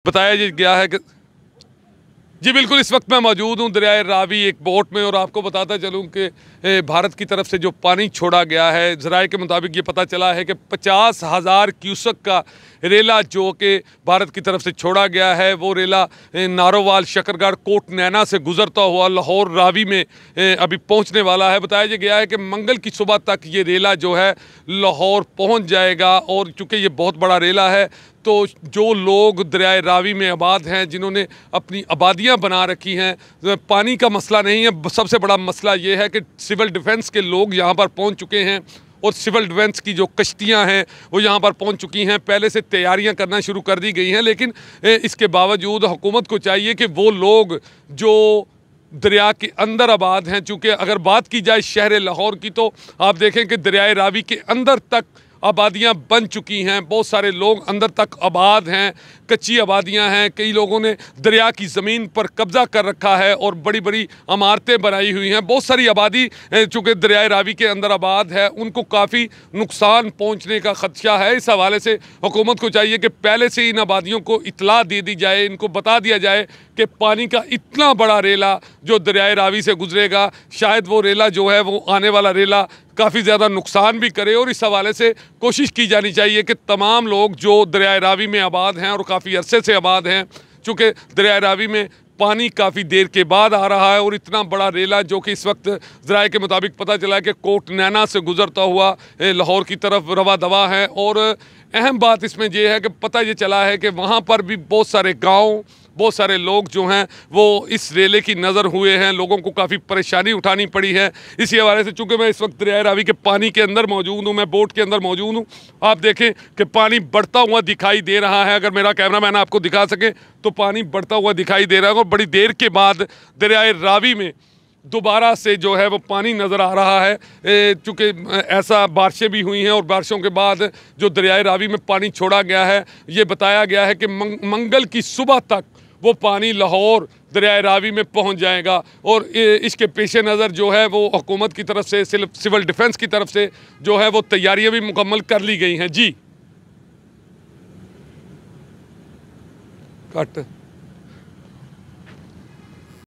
बताया गया है कि जी बिल्कुल, इस वक्त मैं मौजूद हूँ दरियाए रावी एक बोट में और आपको बताता चलूँ कि भारत की तरफ से जो पानी छोड़ा गया है, ज़राए के मुताबिक ये पता चला है कि 50,000 क्यूसेक का रेला जो कि भारत की तरफ से छोड़ा गया है, वो रेला नारोवाल, शकरगढ़, कोट नैना से गुजरता हुआ लाहौर रावी में अभी पहुँचने वाला है। बताया गया है कि मंगल की सुबह तक ये रेला जो है लाहौर पहुँच जाएगा और चूँकि ये बहुत बड़ा रेला है तो जो लोग दरियाए रावी में आबाद हैं, जिन्होंने अपनी आबादियां बना रखी हैं, पानी का मसला नहीं है, सबसे बड़ा मसला ये है कि सिविल डिफेंस के लोग यहां पर पहुंच चुके हैं और सिविल डिफेंस की जो कश्तियां हैं वो यहां पर पहुंच चुकी हैं। पहले से तैयारियां करना शुरू कर दी गई हैं, लेकिन इसके बावजूद हुकूमत को चाहिए कि वो लोग जो दरिया के अंदर आबाद हैं, चूँकि अगर बात की जाए शहर लाहौर की तो आप देखें कि दरियाए रावी के अंदर तक आबादियां बन चुकी हैं, बहुत सारे लोग अंदर तक आबाद हैं, कच्ची आबादियां हैं, कई लोगों ने दरिया की ज़मीन पर कब्ज़ा कर रखा है और बड़ी बड़ी इमारतें बनाई हुई हैं। बहुत सारी आबादी चूँकि दरियाए रावी के अंदर आबाद है, उनको काफ़ी नुकसान पहुंचने का ख़दशा है। इस हवाले से हुकूमत को चाहिए कि पहले से इन आबादियों को इत्तला दे दी जाए, इनको बता दिया जाए कि पानी का इतना बड़ा रेला जो दरियाए रावी से गुजरेगा, शायद वो रेला जो है वो आने वाला रेला काफ़ी ज़्यादा नुकसान भी करे। और इस हवाले से कोशिश की जानी चाहिए कि तमाम लोग जो दरियाए रावी में आबाद हैं और काफ़ी अरसे से आबाद हैं, चूँकि दरियाए रावी में पानी काफ़ी देर के बाद आ रहा है और इतना बड़ा रेला जो कि इस वक्त ज़राए के मुताबिक पता चला है कि कोट नैना से गुज़रता हुआ लाहौर की तरफ रवा दवा है। और अहम बात इसमें यह है कि पता ये चला है कि वहाँ पर भी बहुत सारे गाँव, बहुत सारे लोग जो हैं वो इस रेले की नज़र हुए हैं, लोगों को काफ़ी परेशानी उठानी पड़ी है। इसी हवाले से चूँकि मैं इस वक्त दरियाए रावी के पानी के अंदर मौजूद हूँ, मैं बोट के अंदर मौजूद हूँ, आप देखें कि पानी बढ़ता हुआ दिखाई दे रहा है। अगर मेरा कैमरामैन आपको दिखा सके तो पानी बढ़ता हुआ दिखाई दे रहा है और बड़ी देर के बाद दरियाए रावी में दोबारा से जो है वो पानी नज़र आ रहा है। चूँकि ऐसा बारिशें भी हुई हैं और बारिशों के बाद जो दरियाए रावी में पानी छोड़ा गया है, ये बताया गया है कि मंगल की सुबह तक वो पानी लाहौर दरियाए रावी में पहुंच जाएगा। और इसके पेश नज़र जो है वो हुकूमत की तरफ से, सिविल डिफेंस की तरफ से जो है वो तैयारियां भी मुकम्मल कर ली गई हैं। जी कट